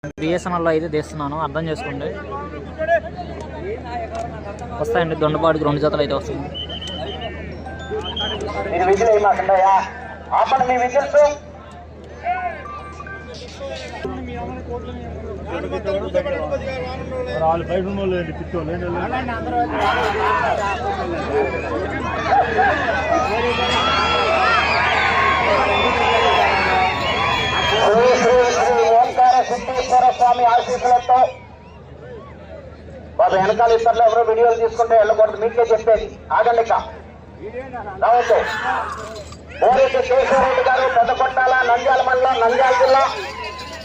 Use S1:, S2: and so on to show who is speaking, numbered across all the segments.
S1: బిఎస్ఎన్ఎల్లో అయితే తీస్తున్నాను, అర్థం చేసుకోండి. వస్తాయండి దొండపాటికి 2 జతలు అయితే వస్తుంది. సిద్ధేశ్వర స్వామి ఆశీస్సులతో బాబు వెనకాల ఇతరులు ఎవరో వీడియోలు తీసుకుంటే వెళ్ళకూడదు, మీకే చెప్పేది. ఆగండి రావద్దు. పోరెడ్డి కేశవరెడ్డి గారు పెద్దకొట్టాల, నంద్యాల మండలం, నంద్యాల జిల్లా.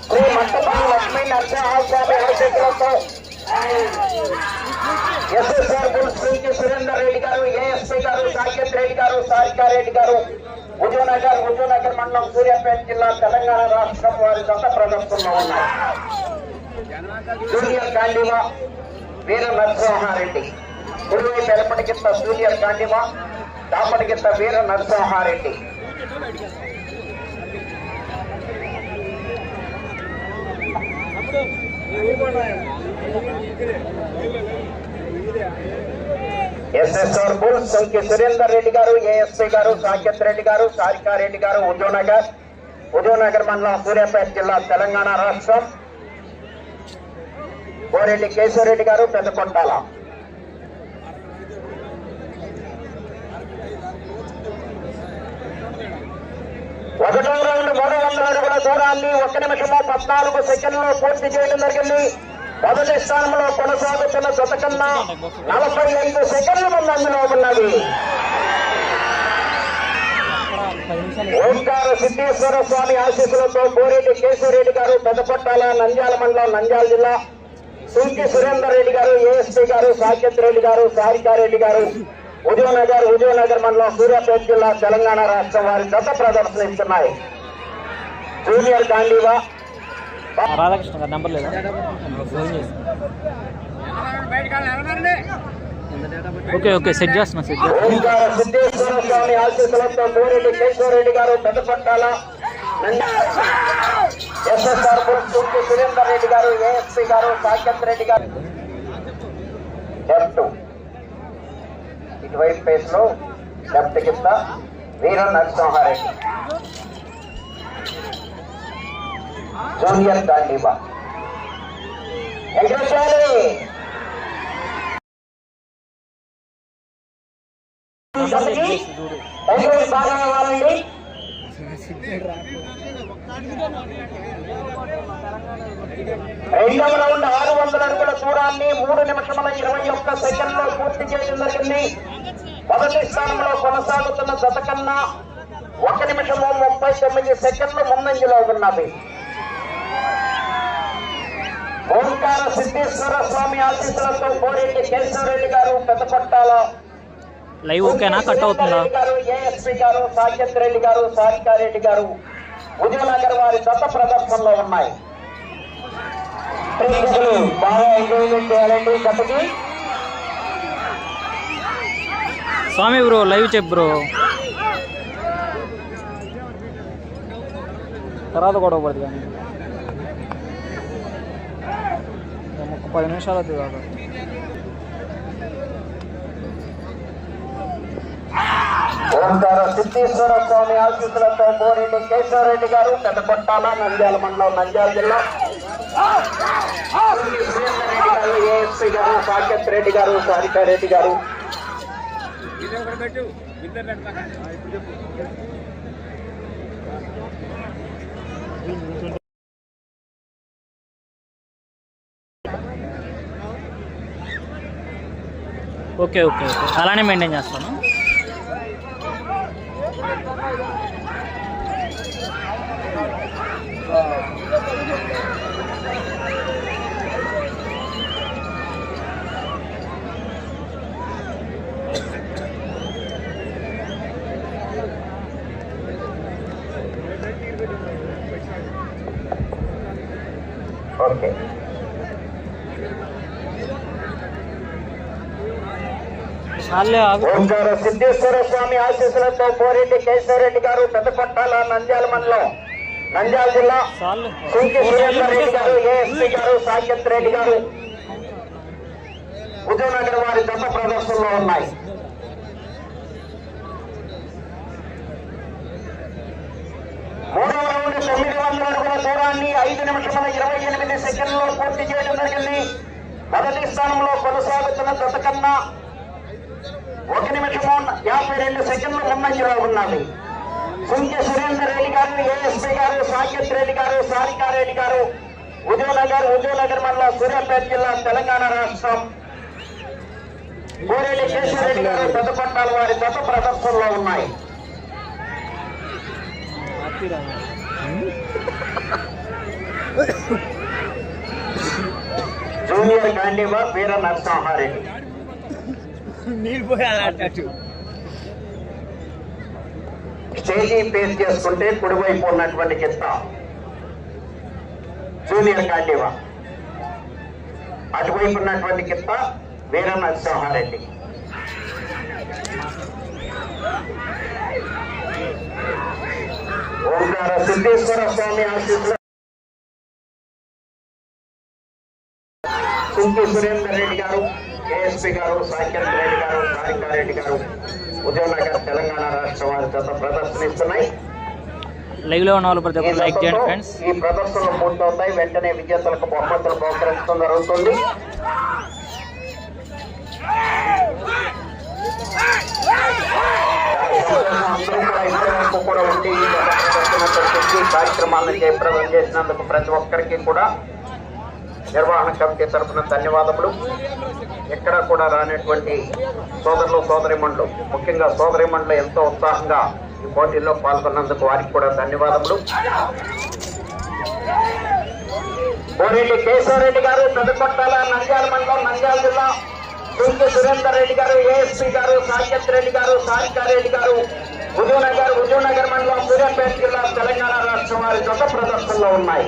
S1: శ్రీ మట్టపల్లి లక్ష్మీ నరసింహస్వామి ఆశీస్సులతో ఎస్ఎస్ఆర్ బుల్స్ నుంచి సురేందర్ రెడ్డి గారు, ఏఎస్పీ గారు, సాకేత్ రెడ్డి గారు, సారికారెడ్డి గారు, హుజూర్నగర్ మండలం, సూర్యాపేట జిల్లా, తెలంగాణ రాష్ట్రం వారి జత ప్రదర్శనలో ఉన్నాయి. జూనియర్ గాంధీవా వీర నరసింహారెడ్డి, కుడివైపు ఎలపటికిత్త జూనియర్ గాంధీవా, దాపటికిత్త వీర నరసింహారెడ్డి. ఎస్ఎస్ఆర్ బుల్స్ సంఖ్య సురేందర్ రెడ్డి గారు, ఏఎస్పీ గారు, సాకేత్ రెడ్డి గారు, సారికారెడ్డి గారు, హుజూర్నగర్ మండలం, సూర్యాపేట జిల్లా, తెలంగాణ రాష్ట్రం. పోరెడ్డి కేశవరెడ్డి గారు పెద్దకొట్టాల. ఒకటో రౌండ్ 300 అడుగుల దూరాన్ని 1 నిమిషము 14 సెకండ్లో పూర్తి చేయడం జరిగింది. మొదటి స్థానంలో కొనసాగుతున్న జత కన్నా 45 సెకండ్ల ముందంజలో ఉన్నది. ఓంకార సిద్ధేశ్వర స్వామి ఆశీస్సులతో పోరెడ్డి కేశవరెడ్డి గారు పెద్దకొట్టాల, నంద్యాల మండలం, నంద్యాల జిల్లా. సింకి సురేందర్ రెడ్డి గారు, ఏఎస్పీ గారు, సాకేత్ రెడ్డి గారు, సారికారెడ్డి గారు, హుజూర్నగర్ మండలం, సూర్యాపేట జిల్లా, తెలంగాణ రాష్ట్రం వారి జత ప్రదర్శనిస్తున్నాయి. జూనియర్ గాంధీవా రాధాకృష్ణ గారు నెంబర్ లేదా? ఓకే సెట్ చేస్తున్నా.
S2: సిద్ధేశ్వర స్వామి ఆశీస్సులతో పోరెడ్డి కేశవరెడ్డి గారు పెద్దపట్టాల, ఎస్ఎస్ఆర్ బుల్స్ సురేందర్ రెడ్డి గారు, ఏఎస్పీ గారు, సాకేత్ రెడ్డి గారు. ఇటువైపు పేస్ లో లెఫ్ట్ కింద వీర నరసింహారెడ్డి, జూనియర్ గాంధీవా. వెంకటేశ్వరి బాగా ఇవ్వాలండి. రెండవ రౌండ్ 600 అడుగుల దూరాన్ని 3 నిమిషముల 21 సెకండ్లో పూర్తి చేయడం జరిగింది. మొదటి స్థానంలో కొనసాగుతున్న జత కన్నా 1 నిమిషము 39 సెకండ్లు ముందంజలో ఉన్నది. ఓంకార సిద్ధేశ్వర స్వామి ఆశీస్సులతో పోరెడ్డి కేశవరెడ్డి గారు పెద్దకొట్టాల,
S1: లైవ్ ఓకేనా? కట్ అవుతుందా?
S2: ఏఎస్పీ గారు, సాకేత్ రెడ్డి గారు, సారికారెడ్డి గారు, హుజూర్నగర్ వారి జత ప్రదర్శనలో ఉన్నాయి. బాగా ఎంజాయ్మెంట్ చేయాలండి జతకి.
S1: స్వామి బ్రో లైవ్ చెప్ బ్రో, తర్వాత గొడవ పడుతుంది కానీ 10 నిమిషాలు అవుతుంది కాదు.
S2: ఓంకార సిద్ధేశ్వర స్వామి ఆశీస్సులతో పోరెడ్డి కేశవరెడ్డి గారు పెద్దకొట్టాల, నంద్యాల మండలం, నంద్యాల జిల్లా. ఏఎస్పీ గారు, సాకేత్ రెడ్డి గారు, సారికారెడ్డి గారు.
S1: ఓకే అలానే మెయింటైన్ చేస్తాను.
S2: ఓకే ఓంకార సిద్ధేశ్వర స్వామి ఆశీస్సులతో పోరెడ్డి కేశవరెడ్డి గారు పెద్దకొట్టాల, నంద్యాల మండలం,
S1: నంద్యాల జిల్లా సుంకి సురేందర్ రెడ్డి గారు, ఏఎస్పీ గారు, సాకేత్ రెడ్డి గారు, ఉదయనగర్ వారి జత ప్రదర్శనలో ఉన్నాయి. మూడవ రౌండ్ 900 అడుగుల దూరాన్ని 5 నిమిషముల 28 సెకండ్లో పూర్తి చేయడం జరిగింది. మొదటి స్థానంలో కొనసాగుతున్న జత కన్నా 1 నిమిషము 52 సెకండ్లు ముందంజలో ఉన్నది. సుంకి సురేందర్ రెడ్డి గారు, ఏఎస్పీ గారు, సాకేత్ రెడ్డి గారు, సారికారెడ్డి గారు, ఉదయనగర్ మండలం, సూర్యాపేట జిల్లా, తెలంగాణ రాష్ట్రం. కోరేటి కేశవరెడ్డి గారు, పెద్దపట్టాల వారి జత ప్రదర్శనలో ఉన్నాయి. జూనియర్ గాంధీవా వీర నరసింహారెడ్డి స్టేజీ పేస్ చేసుకుంటే కుడివైపు ఉన్నటువంటి కింద జూనియర్ గాంధీవా, అటువైపు ఉన్నటువంటి కింద వీర నరసింహారెడ్డి. ఓంకార సిద్ధేశ్వర స్వామి ఆశీస్సులు సుంకి సురేందర్ రెడ్డి గారు, ఏఎస్పీ గారు, సాకేత్ రెడ్డి గారు, సారికారెడ్డి గారు, ఉదయనగర్, తెలంగాణ రాష్ట్రం వారి జత ప్రదర్శనిస్తున్నాయి.
S3: లైవ్ లో ఉన్న వాళ్ళు ప్రతి ఒక్కరు లైక్ చేయండి ఫ్రెండ్స్.
S1: ఈ ప్రదర్శనలు పూర్తవుతాయి. వెంటనే విజేతలకు బహుమతులు బహుకరించడం జరుగుతుంది. అందరూ కూడా ఇంతవరకు కూడా ఉండి ఈ కార్యక్రమాలను జయప్రదం చేసినందుకు ప్రతి ఒక్కరికి కూడా నిర్వహణ కమిటీ తరఫున ధన్యవాదములు. ఎక్కడ కూడా రానటువంటి సోదరులు సోదరిమణులు, ముఖ్యంగా సోదరిమణులు ఎంతో ఉత్సాహంగా ఈ పోటీల్లో పాల్గొన్నందుకు వారికి కూడా ధన్యవాదములు. కోరేటి కేశవరెడ్డి గారు, పెద్దకొట్టాల, నంద్యాల మండలం, నంద్యాల జిల్లా, సుంకి సురేందర్ రెడ్డి గారు, ఏఎస్పీ గారు, సాకేత్ రెడ్డి గారు, సారికారెడ్డి గారు, ఉదయనగర్ మండలం, సూర్యాపేట జిల్లా, తెలంగాణ రాష్ట్రం వారి జత ప్రదర్శనలో ఉన్నాయి.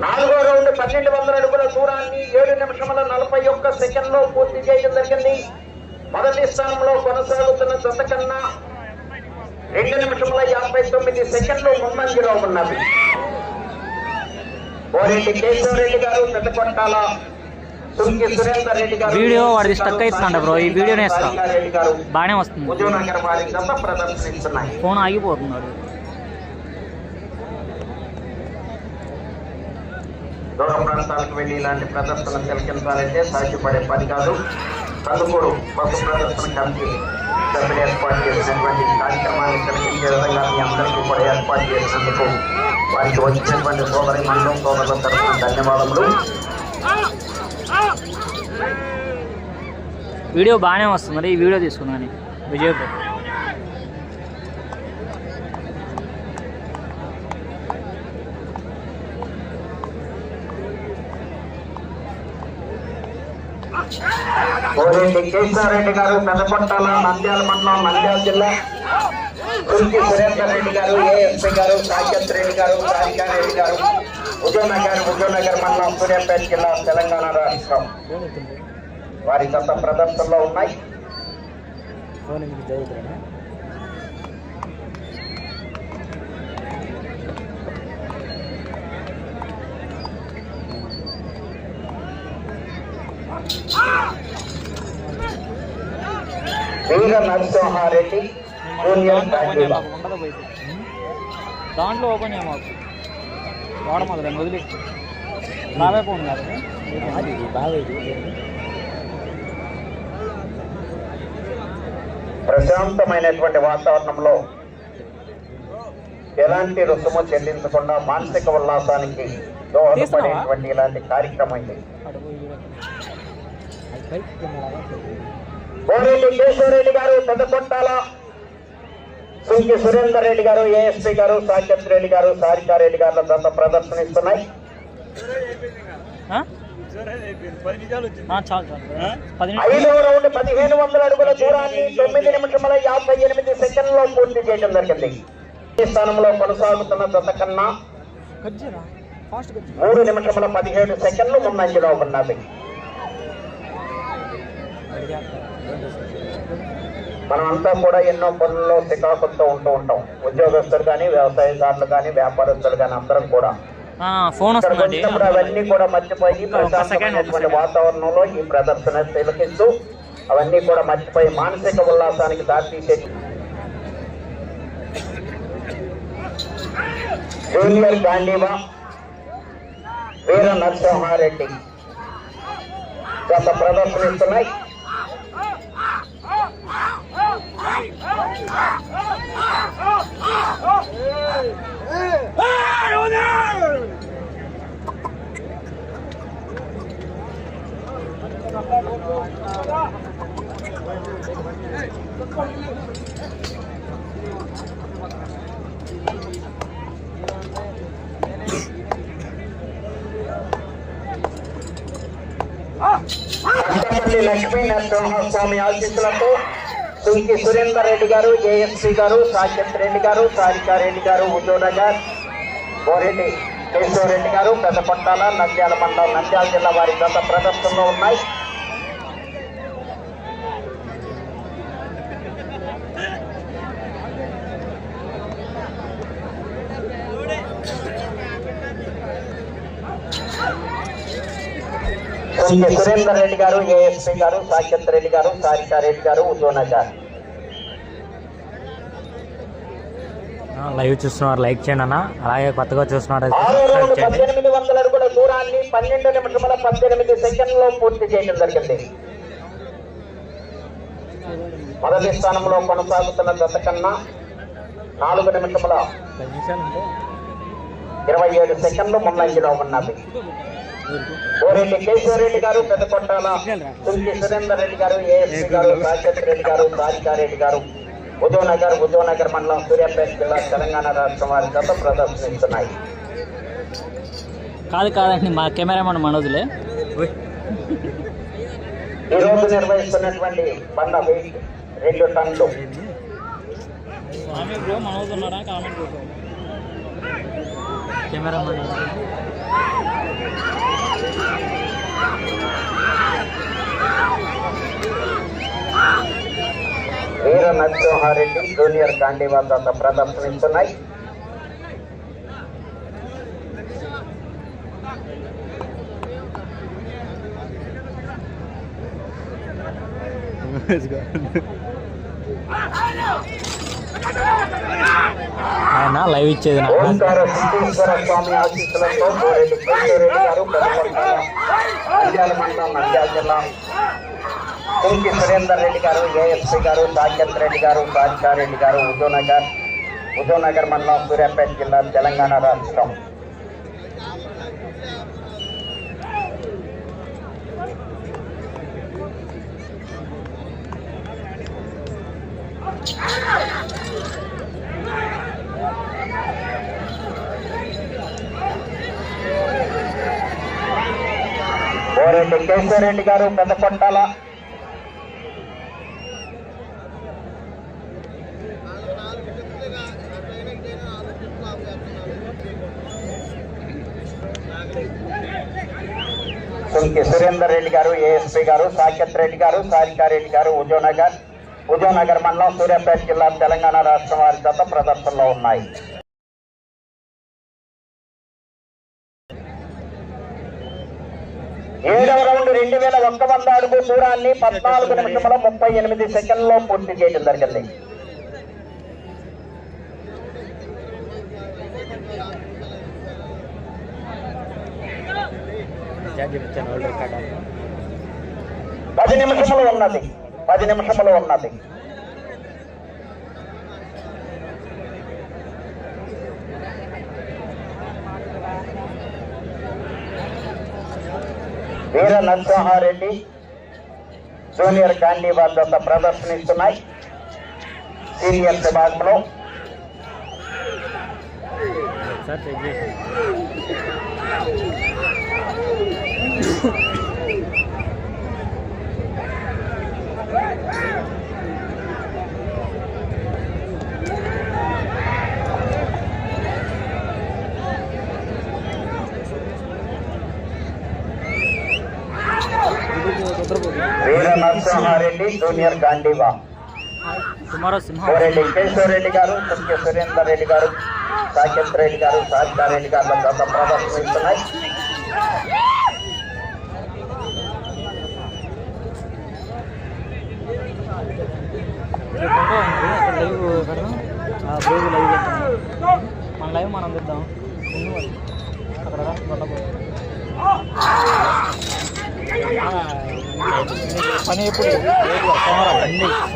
S1: 4వ రౌండ్ 1200 అడుగుల దూరాన్ని 7 నిమిషముల 41 సెకండ్లో పూర్తి చేయడం జరిగింది. మొదటి స్థానంలో కొనసాగుతున్న జత కన్నా 2 నిమిషముల 59 సెకండ్లు ముందంజలో ఉన్నది. కోరేటి కేశవరెడ్డి గారు, పెద్దకొట్టాల, సుంకి సురేందర్ రెడ్డి గారు,
S3: వీడియో వాడిది స్టక్ అవుతుందంట బ్రో. ఈ వీడియోనే ఇస్తా, బాగానే వస్తుంది.
S1: ఉదయనగర్ వారి జత ప్రదర్శనిస్తున్నాయి.
S3: ఫోన్ ఆగిపోతున్నాడు.
S1: దూర ప్రాంతాలకు వెళ్లి ఇలాంటి ప్రదర్శన తిలకించాలంటే సాధ్యపడే పని కాదు. కందుకూరు బస్సు ప్రదర్శన కమిటీ సభ్యులు ఏర్పాటు చేసినటువంటి కార్యక్రమాన్ని తిలకించే విధంగా మీ అందరికీ కూడా ఏర్పాటు చేసినందుకు వారికి వచ్చినటువంటి సోదరి మండలం సోదరుల తరఫున ధన్యవాదములు.
S3: వీడియో బాగానే వస్తుంది. మరి ఈ వీడియో తీసుకున్నాను విజయపూర్.
S1: కోరేటి కేశవరెడ్డి గారు, పెద్దకొట్టాల, నంద్యాల మండలం, నంద్యాల జిల్లా, సుంకి సురేందర్ రెడ్డి గారు, ఏఎస్పీ గారు, సాకేత్ రెడ్డి గారు, సారికారెడ్డి గారు, ఉదయనగర్ మండలం, సూర్యాపేట జిల్లా, తెలంగాణ రాష్ట్రం వారి గత ప్రదర్శనలో ఉన్నాయి. వీర నరసింహారెడ్డి, జూనియర్ గాంధీవా.
S3: దాంట్లో ఓపెన్ చేయమాకు వాడమాకు, వదిలి బాగా ఫోన్ కాదు బాగా.
S1: ప్రశాంతమైనటువంటి వాతావరణంలో ఎలాంటి రుసుము చెల్లించకుండా మానసిక ఉల్లాసానికి దోహదపడేటువంటి ఇలాంటి కార్యక్రమం ఇది. కోరేటి కేశవరెడ్డి గారు, పెద్దకొట్టాల, సుంకి సురేందర్ రెడ్డి గారు, ఏఎస్పీ గారు, సాకేత్ రెడ్డి గారు, సారికారెడ్డి గారుల జత ప్రదర్శనిస్తున్నాయి. 5వ రౌండ్ 1500 అడుగుల దూరాన్ని 9 నిమిషముల 58 సెకండ్లో పూర్తి చేయడం జరిగింది. ఈ స్థానంలో కొనసాగుతున్న జత కన్నా 3 నిమిషముల 17 సెకండ్లు ముందంజలో ఉన్నది.
S2: మనమంతా కూడా ఎన్నో పనుల్లో శ్రీకాకుళంతో ఉంటూ ఉంటాం. ఉద్యోగస్తులు కానీ, వ్యవసాయదారులు కానీ, వ్యాపారస్తులు కానీ అందరం కూడా వచ్చినప్పుడు అవన్నీ కూడా మర్చిపోయి ప్రశాంతమైనటువంటి వాతావరణంలో ఈ ప్రదర్శన తిలకిస్తూ అవన్నీ కూడా మర్చిపోయి మానసిక ఉల్లాసానికి దారితీసే జూనియర్ గాంధీవా వీర నరసింహారెడ్డి గత ప్రదర్శనిస్తున్నాయి. లక్ష్మీ నరసింహస్వామి ఆశీస్సులతో సుంకి సురేందర్ రెడ్డి గారు, ఏఎస్పీ గారు, సాకేత్ రెడ్డి గారు, సారికారెడ్డి గారు, ఉద్యోగనగర్, బోరెడ్డి కేశవరెడ్డి గారు, పెద్దపట్టాల, నంద్యాల మండలం, నంద్యాల జిల్లా వారి గత ప్రదర్శనలో ఉన్నాయి. సురేందర్ రెడ్డి గారు, ఏఎస్పీ గారు, సాకేత్ రెడ్డి గారు, సారికారెడ్డి గారు, ఉద్యోగనగర్.
S3: లైవ్ చూస్తున్నారు, లైక్ చేయండి అన్న. అలాగే కొత్తగా చూస్తున్నారు
S2: 1800 అడుగుల దూరాన్ని 12 నిమిషముల 18 సెకండ్లో పూర్తి చేయడం జరిగింది. మొదటి స్థానంలో కొనసాగుతున్న జత కన్నా 4 నిమిషముల 27 సెకండ్లు ముందంజలో ఉన్నది. బోరెడ్డి కేశవరెడ్డి గారు, పెద్దకొట్టాల సుంకి సురేందర్ రెడ్డి గారు, ఏఎస్పీ గారు, సాకేత్ రెడ్డి గారు, సారికారెడ్డి గారు, ఉదయనగర్ మండలం, సూర్యాపేట జిల్లా, తెలంగాణ రాష్ట్రం వారి గత ప్రదర్శనిస్తున్నాయి.
S3: కాదండి మా కెమెరామన్ మనోజులే.
S2: ఈ రోజు నిర్వహిస్తున్నటువంటి బండ వెయిట్ 2 టన్నులు.
S3: కెమెరామన్
S2: వీర నరసింహారెడ్డి జూనియర్ గాంధీవా గత ప్రదర్శనిస్తున్నాయి.
S3: ఆయన లైవ్ ఇచ్చేది
S2: ఓంకార సిద్ధేశ్వర స్వామి ఆశీస్సులతో బోరెడ్డి కేశవరెడ్డి గారు, పెద్దకొట్టాల, నంద్యాల మండలం, నంద్యాల జిల్లా, సుంకి సురేందర్ రెడ్డి గారు, ఏఎస్పీ గారు, సాకేత్ రెడ్డి గారు, సారికారెడ్డి గారు, ఉదయనగర్ మండలం, సూర్యాపేట జిల్లా, తెలంగాణ రాష్ట్రం. బోరెడ్డి కేశవరెడ్డి గారు, పెద్దకొట్టాల, సుంకి సురేందర్ రెడ్డి గారు, ఏఎస్పీ గారు, సాకేత్ రెడ్డి గారు, సారికారెడ్డి గారు, ఉదయనగర్ మండలం, సూర్యాపేట జిల్లా, తెలంగాణ రాష్ట్రం వారి గత ప్రదర్శనలో ఉన్నాయి. ఏడవ రౌండ్ 2100 అడుగు దూరాన్ని 14 నిమిషముల 38 సెకండ్లో పూర్తి చేయడం జరిగింది. పది నిమిషములు ఉన్నది. వీర నరసింహారెడ్డి జూనియర్ గాంధీవా గత ప్రదర్శనిస్తున్నాయి. సీనియర్ విభాగంలో వీర నరసింహారెడ్డి జూనియర్ గాంధీవా
S1: కోరెడ్డి కేశవరెడ్డి గారు, తుంకి సురేందర్ రెడ్డి గారు, సాకేత్ రెడ్డి గారు, సారికా రెడ్డి గారు గత ప్రదర్శిస్తున్నాయి.
S3: మన లైవ్ మనం చూద్దాం అక్కడ పని ఎప్పుడు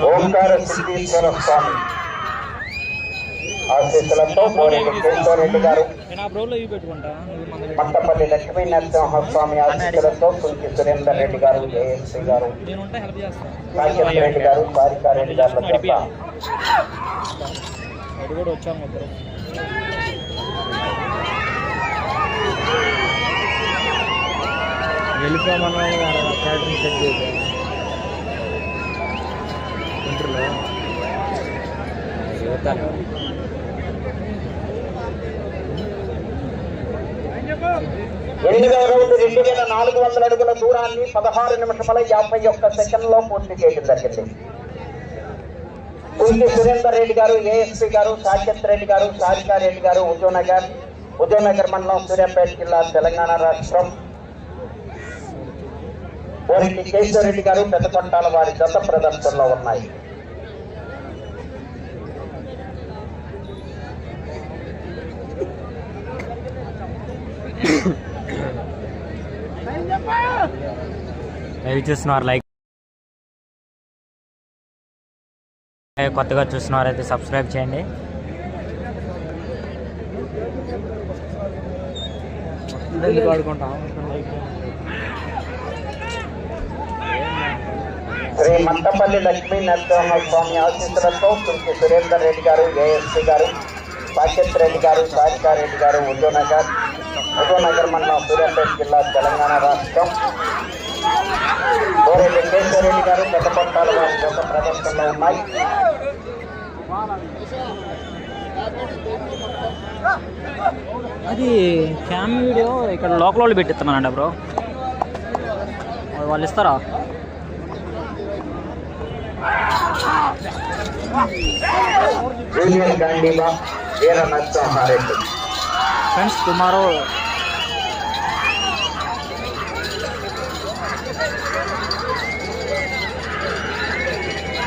S1: ఓంకార సిద్ధేశ్వర స్వామి ఆశీస్సులతో కోరెడ్డి కేశవరెడ్డి గారు, మట్టపల్లి లక్ష్మీ నరసింహస్వామి ఆశీస్సులతో తుంకి సురేందర్ రెడ్డి గారు, జేఎస్సీ గారు, సాకేత్ రెడ్డి గారు, సారికా రెడ్డి గారు
S3: కూడా వచ్చాము ఇద్దరు. వెళ్ళిపోమన్నా క్యాటరింగ్ సెట్ చేశారు ఇంటర్లో యువతను
S1: 8వ రౌండ్ 2400 అడుగుల దూరాన్ని 16 నిమిషముల 51 సెకండ్లో పూర్తి చేయడం జరిగింది. తుంకి సురేందర్ రెడ్డి గారు, ఏఎస్పీ గారు, సాకేత్ రెడ్డి గారు, సారికా రెడ్డి గారు, ఉదయనగర్ మండలం, సూర్యాపేట జిల్లా, తెలంగాణ రాష్ట్రం. కోరెడ్డి కేశవరెడ్డి గారు, పెద్దకొంటాల వారి జత ప్రదర్శనలో ఉన్నాయి.
S3: చూస్తున్నారు లైక్, కొత్తగా చూస్తున్నవారైతే సబ్స్క్రైబ్ చేయండి.
S1: శ్రీ మట్టపల్లి లక్ష్మీ నరసింహస్వామి ఆశీస్సులతో తుంకి సురేందర్ రెడ్డి గారు, ఏఎస్పీ గారు, సాకేత్ రెడ్డి గారు, సారికా రెడ్డి గారు, ఉదయనగర్ మండలం, సూర్యాపేట జిల్లా, తెలంగాణ రాష్ట్రం. కోరెడ్డి కేశవరెడ్డి గారు, పెద్దకొంటాల వారి జత ప్రదర్శనలో ఉన్నాయి.
S3: అది క్యామ్ వీడియో ఇక్కడ లోకల్ వాళ్ళు పెట్టిస్తున్నానండి బ్రో, వాళ్ళు ఇస్తారా?
S1: జూనియర్ గాంధీబా వీర నరసింహారెడ్డి
S3: ఫ్రెండ్స్ టుమారో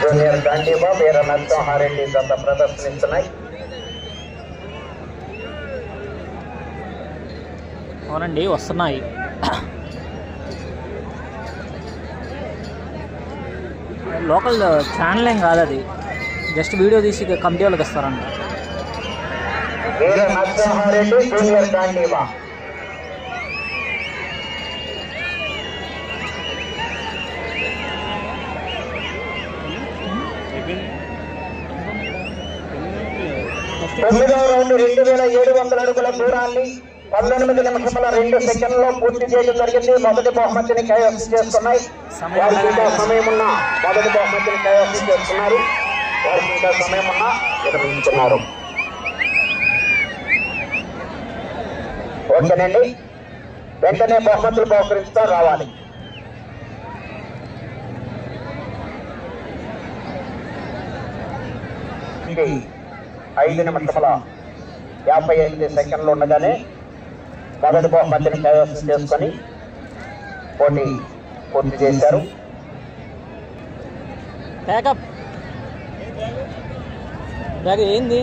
S1: జూనియర్ గాంధీబా వీర నరసింహారెడ్డి జత ప్రదర్శనిస్తున్నాయి.
S3: అవునండి వస్తున్నాయి. లోకల్ ఛానల్ ఏం కాదు, అది జస్ట్ వీడియో తీసి కమిటీ వాళ్ళకి ఇస్తారంట.
S1: వీర నరసింహారెడ్డి, జూనియర్ గాంధీబా. తొమ్మిదవ రౌండ్ 2700 అడుగుల దూరాన్ని 19 నిమిషముల 2 సెకండ్లో పూర్తి చేయడం జరిగింది. మొదటి బహుమతిని కైవసం చేసుకున్నాయి. వారికి ఇంకా సమయం ఉన్నా మొదటి బహుమతిని కైవసం చేస్తున్నారు. వారికి ఇంకా సమయం ఉన్నా నిర్వహించున్నారు. ఓకేనండి, వెంటనే బహుమతులు బహుకరిస్తూ రావాలి. ఇది 5 నిమిషముల 58 సెకండ్లు ఉండగానే మొదటి బహుమతిని కైవసం చేసుకొని పోటీ పూర్తి చేశారు.
S3: బ్యాగ్ ఏంది?